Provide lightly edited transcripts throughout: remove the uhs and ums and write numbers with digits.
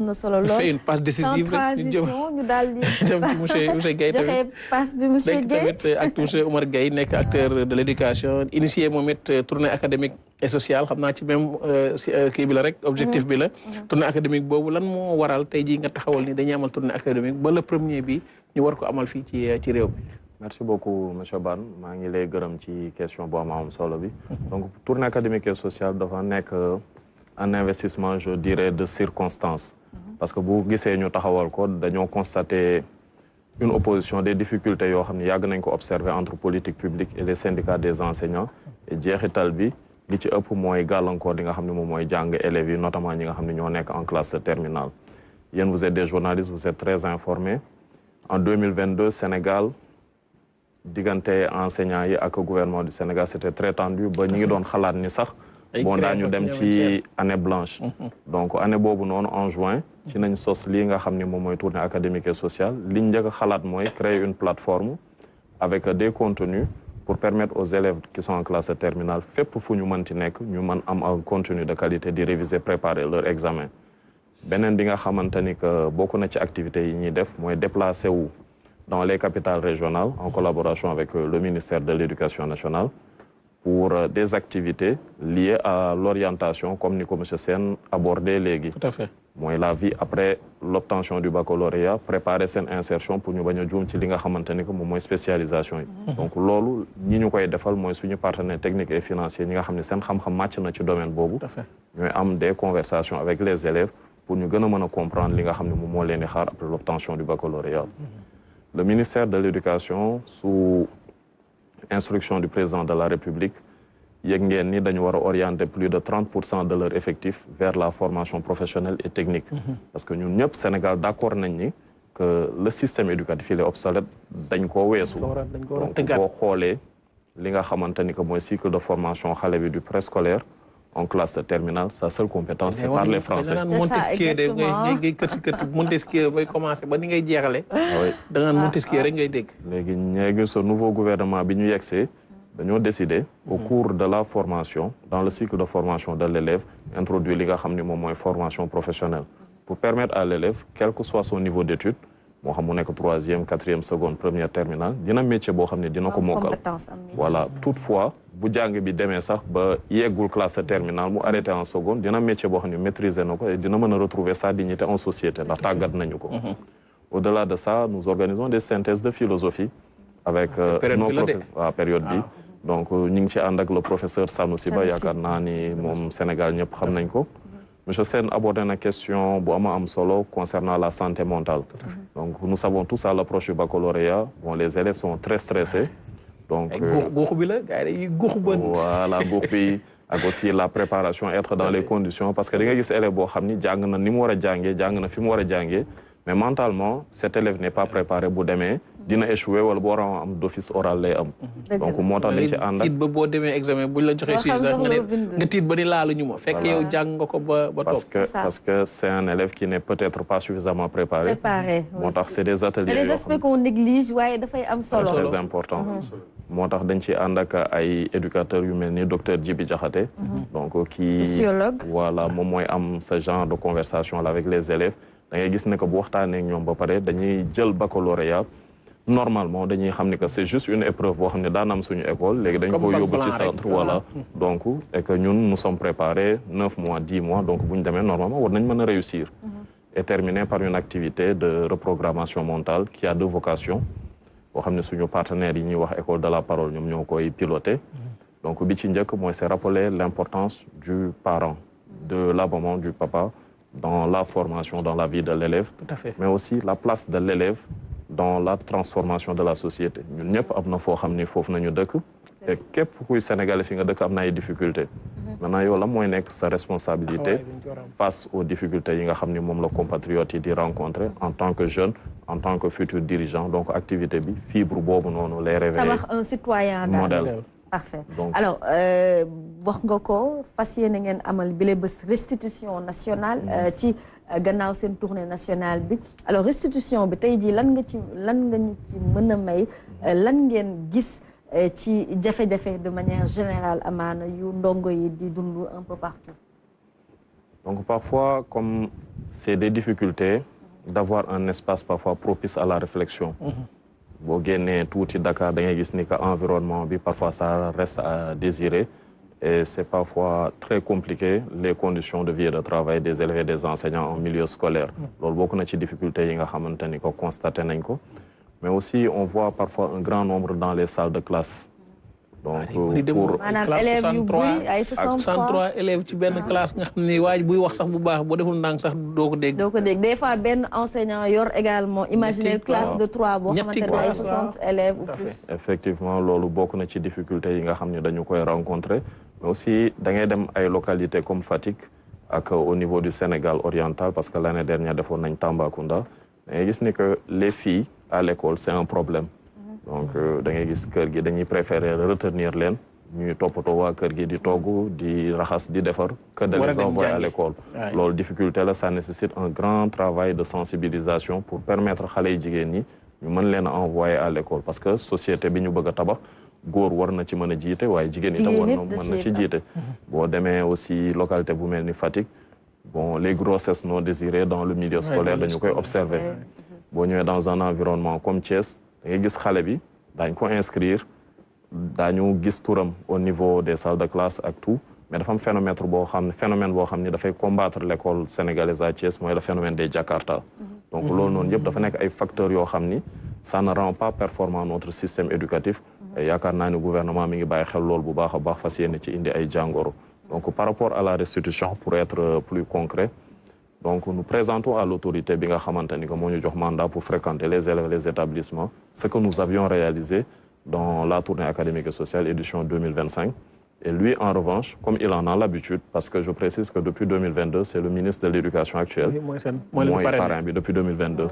na solo lool fait une passe décisive sans transition ñu daal di dem ci monsieur Guèye joxe passe bi monsieur Guèye tamit ak monsieur Oumar Guèye nekk acteur de l'éducation initié moom it tournée académique et sociale xam naa ci même kii bi la rek objectif bi la tournée académique boobu lan moo waral tey jii nga taxawal ni dañuy amal tournée académique ba le premier bi ñu war ko amal fii ci réew mi. Merci beaucoup monsieur Ban maa ngi lay gërëm ci question bu am solo bi donc tournée académique et sociale dafa nekk un investissement je dirais de circonstance parce que bu gisee ñu taxawal ko dañoo constater une opposition des difficultés yoo xam ne yàgg nañ ko observer entre politique publique et les syndicats des enseignants et jeexital bi li ci ëpp mooy gàllankoor li nga xam ne moom mooy jàng élèves yi notamment ñi nga xam ne ñoo nekk en classe terminale yéen vous êtes des journalistes vous êtes très informés en 2022 Sénégal diggante enseignants yi ak gouvernement du Sénégal c'était très tendu ba ñi ngi doon xalaat ni sax bon daañu dem ci année blanche donc année boobu noonu en juin ci nañ sos lii nga xam ne moom mooy tournée académique et sociale liñ njëkk a xalaat mooy créer une plateforme avec des contenus pour permettre aux élèves qui sont en classe terminale fépp fu ñu mënti nekk ñu mën am un contenu de qualité di réviser préparer leur examen beneen bi nga xamante ni que bokk na ci activités yi ñuy def mooy déplacer wu dans les capitales régionales en collaboration avec le ministère de l'Éducation nationale pour des activités liées à l'orientation comme ni ko monsieur Sène abordé léegi. Tout à fait. mooy la vie après l'obtention du baccalauréat préparer seen insertion pour ñu bañ a juum ci li nga xamante ni que moom mooy spécialisation yi. donc loolu ñi ñu koy defal mooy suñu partenaires techniques et financiers ñi nga xam ne seen xam-xam màcc na ci domaine boobu. Tout à fait. ñooy am des conversations avec les élèves pour ñu gën a mën a comprendre li nga xam ne moom moo leen di xaar après l'obtention du baccalauréat. Le ministère de l'Éducation sous instruction du président de la République yëg ngeen ni dañu war a orienter plus de 30% de leur effectif vers la formation professionnelle et technique. parce que ñun ñëpp Sénégal d'accord nañ ni que le système éducatif il est obsolète dañ koo weesu. donc boo xoolee li nga xamante ni que mooy cycle de formation xale bi du préscolaire en classe terminale sa seule compétence c'est parler français. C'est ça, ngay kët Montesquieu bay commencer ba ni ngay jeexale da nga Montesquieu rek ngay dégg. léegi ñeegi ce nouveau gouvernement bi ñu yegsee dañoo décider au cours de la formation dans le cycle de formation de l'élève introduire li nga xam ni moom mooy formation professionnelle pour permettre à l'élève quel que soit son niveau d'études moo xam mu nekk troisième quatrième seconde première terminale dina métier boo xam ne dina ko mokkal voilà toutefois bu jàng bi demee sax ba yeggul classe terminale mu arrêté en seconde dina métier boo xam ne maîtriser na ko et dina mën a retrouver sa dignité en société ndax tàggat nañu ko au-delà de ça nous organisons des synthèses de philosophie avec nos professeurs période bi donc ñu ngi ci ànd ak le professeur Sanoussi Ba yaakaar naa ni moom Sénégal ñëpp xam nañ ko monsieur Sène abordé na question bu am solo concernant la santé mentale donc nous savons tous à l'approche du baccalauréat bon les élèves sont très stressés donc guux bi la gars yi guux ba voilà guux bi ak aussi la préparation être dans les conditions parce que da nga gis élève boo xam ni jàng na ni mu war a jàngee jàng na fi mu war a jàngee mais mentalement cet élève n'est pas préparé bu demee dina échouer wala bu war a am d'office oral lay am donc moo tax dañ ci ànd ak tiit ba boo demee examen buñ la joxee sujet sax nga tiit ba ni laaluñu ma fekk yow jàng nga ko ba topp parce que c'est un élève qui n'est peut-être pas suffisamment préparé moo tax c'est des ateliers les aspects qu'on néglige waaye dafay am solo c'est très important moo tax dañ ci ànd ak ay éducateurs yu mel ni docteur Djibi Diakhaté donc qui voilà moom mooy am ce genre de conversation là avec les élèves da ngay gis ne que bu waxtaanee ak ñoom ba pare dañuy jël baccalauréat normalement dañuy xam ni que c'est juste une épreuve boo xam ne daan am suñu école léegi dañ ko yóbbu ci centre voilà donc et que ñun nous sommes préparés 9 mois 10 mois donc bu ñu demee normalement war nañ mën a réussir et terminer par une activité de reprogrammation mentale qui a deux vocations boo xam ne suñu partenaires yi ñuy wax école de la parole ñoom ñoo koy piloter donc bi ci njëkk mooy c'est rappeler l'importance du parent de la maman du papa dans la formation dans la vie de l'élève mais aussi la place de l'élève dans la transformation de la société ñun ñëpp am na foo xam ni foofu nañu dëkk et képp kuy Sénégalais fi nga dëkk am na ay difficultés maintenant yow la mooy nekk sa responsabilité face aux difficultés yi nga xam ni moom la compatriotes yi di rencontrer en tant que jeune en tant que futur dirigeant donc activité bi fibre boobu noonu lay révéler tabax un citoyen modèle parfait alors wax nga ko fas yéene ngeen amal bile bés restitution nationale ci gannaaw seen tournée nationale bi alors restitution bi tey jii lan nga ñu ci mën a may lan ngeen gis ci jafe-jafe de manière générale amaana yu ndongo yi di dund un peu partout Donc parfois, comme c'est des difficultés d'avoir un espace parfois propice à la réflexion. Boo génnee tuuti Dakar da ngay gis ni que environnement bi parfois ça reste à désirer et c'est parfois très compliqué les conditions de vie et de travail des élèves et des enseignants en milieu scolaire. Loolu bokk na ci difficulté yi nga xamante ni ko constaté nañ ko. Mais aussi on voit parfois un grand nombre dans les salles de classe. Donc pour maanaam élèves yu bëri ay 63 élèves ci benn classe nga xam ni waaj buy wax sax bu baax boo deful ndànk sax doo ko dégg. doo ko dégg des fois benn enseignant yor également imaginer classe de 3 boo xamante ne ay 60 élèves ou plus. Effectivement loolu bokk na ci difficulté yi nga xam ne dañu koy rencontrer mais aussi da ngay dem ay localités comme Fatick ak au niveau du Sénégal oriental parce que l'année dernière defoon nañ Tambacounda da ngay gis ni que les filles à l'école c'est un problème. Donc da ngay gis kër gi dañuy préférer retenir leen ñuy toppatoo waa kër gi di togg di raxas di defar que de les envoyer à l'école. Loolu difficulté la ça nécessite un grand travail de sensibilisation pour permettre xale yi jigéen ñi ñu mën leen a envoyer à l'école parce que société bi ñu bëgg a tabax góor war na ci mën a jiite waaye jigéen itam war na mën na ci jiite. Boo demee aussi localité bu mel ni Fatick bon les grossesses non désirées dans le milieu scolaire dañu koy observer. Boo ñëwee dans un environnement comme Thiès da ngay gis xale bi daañ ko inscrire daañu gis turam au niveau des salles de classe ak tout mais dafa am phénomène boo xam ne dafay combattre l'école sénégalaise à Thiès mooy le phénomène des Jakarta. Donc loolu noonu yëpp dafa nekk ay facteurs yoo xam ni ça ne rend pas performant notre système éducatif. Et yaakaar naa ni gouvernement mi ngi bàyyi xel loolu bu baax a baax fas yéene ci indi ay jàngoro. Donc par rapport à la restitution pour être plus concret donc nous présentons à l'autorité bi nga xamante ni que moo ñu jox mandat pour fréquenter les élèves et les établissements ce que nous avions réalisé dans la tournée académique et sociale édition 2025 et lui en revanche comme il en a l'habitude parce que je précise que depuis 2022 c'est le ministre de l'éducation actuel mooy parrain bi depuis 2022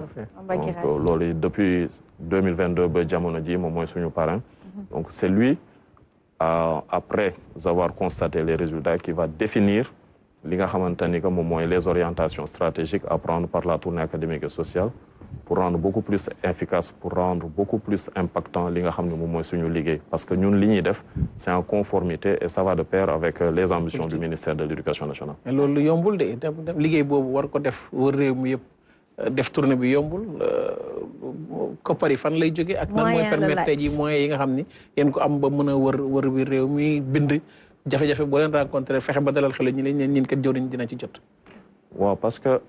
donc loolu depuis 2022 ba jamono ji moom mooy suñu parrain donc c'est lui après avoir constaté les résultats qui va définir li nga xamante ni que moom mooy les orientations stratégiques à prendre par la tournée académique et sociale pour rendre beaucoup plus efficace pour rendre beaucoup plus impactant li nga xam ne moom mooy suñu liggéey parce que ñun li ñuy def c'est en conformité et ça va de pair avec les ambitions du ministère de l'éducation nationale. mais loolu yombul de liggéey boobu war ko def wër réew mi yëpp def tournée bi yombul koppar yi fan lay jógee ak nan mooy permettre tey ji moyens yi nga xam ni yéen ko am ba mën a wër bi réew mi bind jafe-jafe boo leen rencontré fexe ba dalal xel ñu leen ñin kat jëwriñ dina ci jot. waaw parce que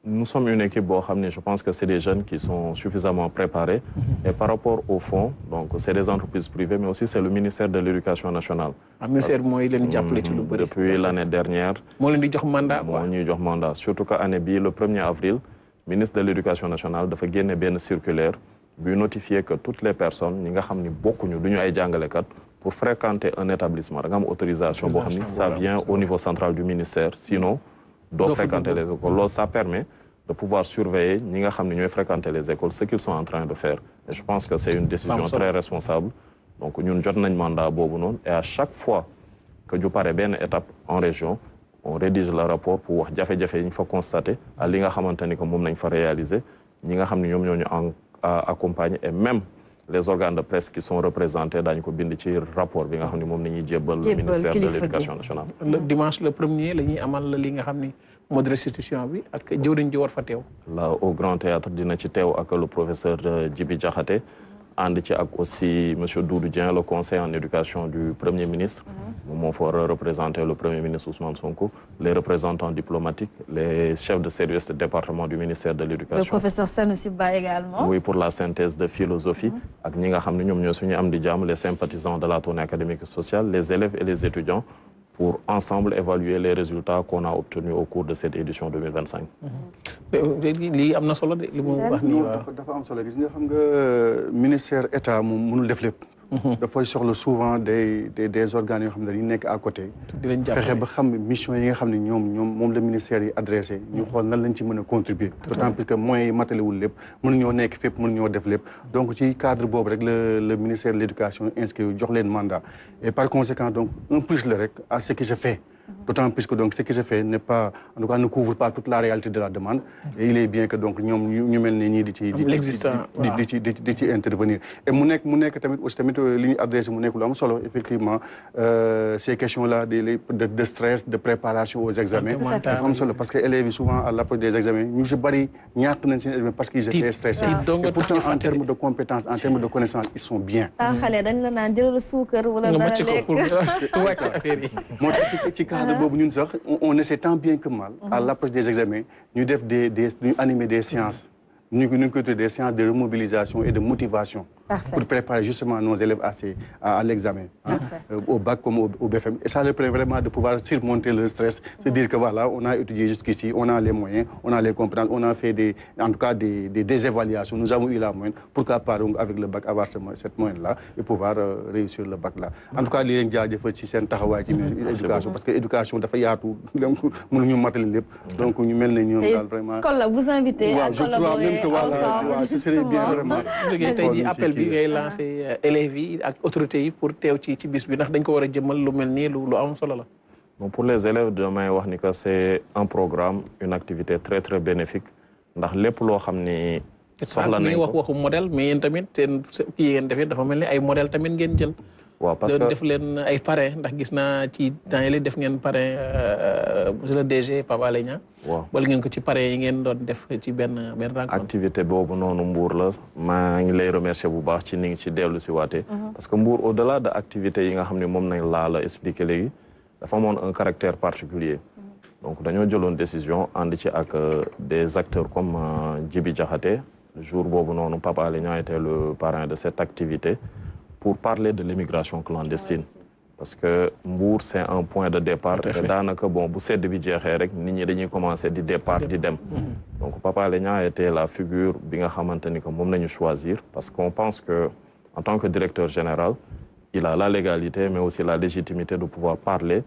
nous sommes une équipe boo xam ne je pense que c'est des jeunes qui sont suffisamment préparés et par rapport au fond donc c'est des entreprises privées mais aussi c'est le ministère de l'éducation nationale. ministère mooy leen jàppale ci lu bëri. depuis l'année dernière. moo leen di jox mandat quoi moo ñuy jox mandat surtout que année bii le 1er avril ministre de l'éducation nationale dafa génne benn circulaire buy notifier que toutes les personnes ñi nga xam ni bokkuñu du ñu ay jàngalekat pour fréquenter un établissement da nga am autorisation boo xam ni ça vient au niveau central du ministère sinon doo fréquenter les écoles loolu ça permet de pouvoir surveiller ñi nga xam ne ñooy fréquenter les écoles ce qu'ils sont en train de faire et je pense que c'est une décision très responsable donc ñun jot nañ mandat boobu noonu et à chaque fois que ñu pare benn étape en région on rédige le rapport pour wax jafe-jafe yi ñu fa constater à li nga xamante ni que moom nañ fa réaliser ñi nga xam ne ñoom ñoo ñu accompagner et même les organes de presse qui sont représentés daañu ko bind ci rapport bi nga xam ne moom la ñuy jébbal le ministère de l'éducation nationale. le dimanche le 1er la ñuy amal li nga xam ni mode restitution bi ak jëwriñ ji war fa teew. là au Grand Théâtre dina ci teew ak le professeur Djibi Diakhaté ànd ci ak aussi monsieur Doudou Dieng le conseiller en éducation du premier ministre. moom moo fa war a représenter le premier ministre Ousmane Sonko les représentants diplomatiques les chefs de service du département du ministère de l'éducation. le professeur Sanoussi Ba également. oui pour la synthèse de philosophie. ak ñi nga xam ne ñoom ñoo suñu am di jàmm les sympathisants de la tournée académique et sociale les élèves et les étudiants pour ensemble évaluer les résultats qu'on a obtenus au cours de cette édition 2025. lii am na solo de li mu wax nii waaw. dafa am solo gis nga xam nga ministère état moom mënul def lépp. dafay soxla souvent des organes yoo xam ne dañuy nekk à côté. fexe ba xam mission yi nga xam ne moom la ministère yi adressé. ñu xool nan lañ ci mën a contribuer. d'autant plus que moyens yi matalewul lépp mënuñoo nekk fépp mënuñoo def lépp. donc ci cadre boobu rek le ministère de l'éducation inscrit jox leen mandat. et par conséquent donc un plus la rek à ce qui se fait. D'autant plus que donc ce qui se fait n'est pas, en tout cas, ne couvre pas toute la réalité de la demande. Et il est bien que donc ñoom ñu mel ni ñii di ci intervenir. Et mu nekk tamit aussi li ñu adressé mu nekk lu am solo effectivement ces questions-là de stress, de préparation aux examens. dafa am solo parce que élèves yi souvent à l'approche des examens ñu si bari ñàkk nañ seen examen parce qu'ils étaient stressés. Et pourtant en termes de compétences, en termes de connaissances, ils sont bien. xale dañ la naan jëlal suukar wala dara lekk. moo tax ci cadre boobu ñun sax on essaie tant bien que mal à l'approche des examens ñu def ñu animer des séances ñu koy tuddee des séances de remobilisation et de motivation. Pour préparer justement nos élèves à l'examen, au bac comme au BFM. Et ça leur permet vraiment de pouvoir surmonter le stress, se dire que voilà, on a étudié jusqu'ici, on a les moyens, on a les compétences, on a fait en tout cas des évaluations, nous avons eu la moyenne, pourquoi pas donc avec le bac avoir cette moyenne-là et pouvoir réussir le bac-là. En tout cas, li leen jaajëfal ci seen taxawaay ci éducation, parce que éducation dafa yaatu, mënuñu matali lépp. Donc ñu mel ne ñoom daal vraiment. Kon la vous invitez à collaborer ensemble, justement. bi ngay lancé élèves yi ak autorités yi pour teew ci bis bi ndax dañ ko war a jëmmal lu mel nii lu am solo la. Bon, pour les élèves damay wax ni que c'est un programme, une activité très très bénéfique ndax lépp loo xam ni soxla nañ ko waxu modèle mais yéen tamit seen kii ngeen defee dafa mel ni ay modèle tamit ngeen jël. waaw parce que def leen ay parrain ndax gis naa ci temps yële def ngeen parrain monsieur le DG Pape Alé Niang. waaw wala ngeen ko ci parrain yi ngeen doon def ci benn rencontre. activité boobu noonu Mbour la maa ngi lay remercier bu baax ci ni ngi ci dellu si waatee. parce que Mbour au-delà de activités yi nga xam ne moom nañ la expliquer léegi dafa amoon un caractère particulier. donc dañoo jëloon décision ànd ci ak des acteurs comme Djibi Diakhaté le jour boobu noonu Pape Alé Niang était le parrain de cette activité. pour parler de l'immigration clandestine. Parce que Mbour, c'est un point de départ. Et daanaka bon, bu sedd bi jeexee rek nit ñi dañuy commencer di départ di dem. Donc Pape Alé Niang était la figure bi nga xamante ni que moom nañu choisir parce qu'on pense que en tant que directeur général, il a la légalité mais aussi la légitimité de pouvoir parler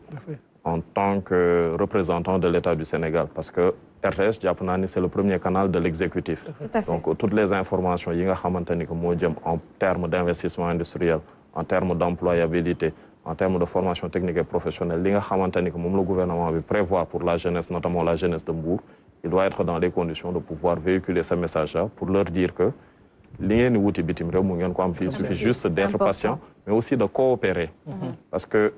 en tant que représentant de l'État du Sénégal. Parce que RTS, jàpp naa ni c'est le premier canal de l'exécutif. Donc toutes les informations yi nga xamante ni que moo jëm en termes d'investissement industriel, en termes d'employabilité, en termes de formation technique et professionnelle, li nga xamante ni que moom le gouvernement bi prévoit pour la jeunesse, notamment la jeunesse de Mbour, il doit être dans les conditions de pouvoir véhiculer ce message-là pour leur dire que li ngeen di wuti bitim réew mu ngeen ko am fii, il suffit juste d'être patient, mais aussi de coopérer. Parce que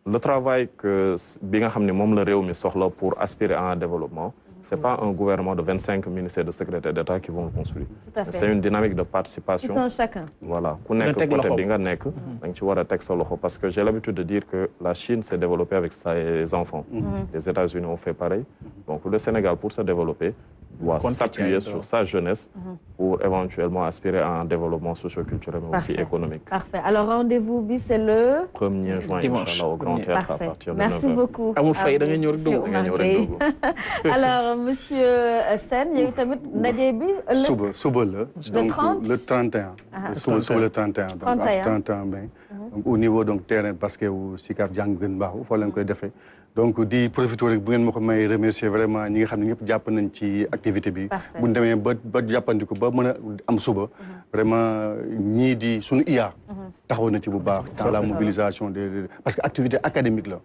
le travail que bi nga xam ne moom la réew mi soxla pour aspirer à un développement, c'est pas un gouvernement de 25 ministères de secrétaires d'État qui vont le construire. C'est une dynamique de participation. Tout un chacun. Voilà. Ku nekk côté bi nga nekk, da nga ci war a teg sa loxo parce que j'ai l'habitude de dire que la Chine s'est développée avec ses enfants. Les États-Unis ont fait pareil. Donc le Sénégal, pour se développer, doit s'appuyer sur sa jeunesse pour éventuellement aspirer à un développement socio-culturel mais aussi économique. Parfait. Alors rendez-vous, c'est le 1er juin, Inch'Allah, au Grand Théâtre à partir de 9h. Merci beaucoup. Alors, Monsieur Sène, il y a eu tamit ndaje bi suba la. Donc le 31. Suba le 31. Donc 31 mai. Donc au niveau donc terrain basket ou Sicap Jàng Gën Baaxu fa lañ koy defee. Donc di profiter rek bu ngeen ma ko may remercier vraiment ñi nga xam ne ñëpp jàpp nañ ci activité bi. bu ñu demee ba jàppandiku ba mën a am suba. vraiment ñii di suñu IA. taxaw na ci bu baax dans la mobilisation parce que activité académique la.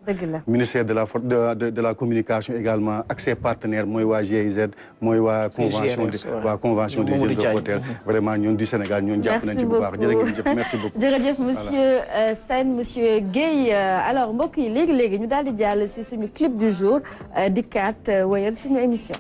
Ministère de la communication également ak ses partenaires mooy waa GIZ mooy waa convention des jeunes reporters vraiment ñun du Sénégal ñun jàpp nañ ci bu baax jërëjëf merci beaucoup. jërëjëf monsieur Sène monsieur Guèye alors mbokk yi léegi ñu daal di jàll si suñu clip du jour dikkaat wayal suñu émission.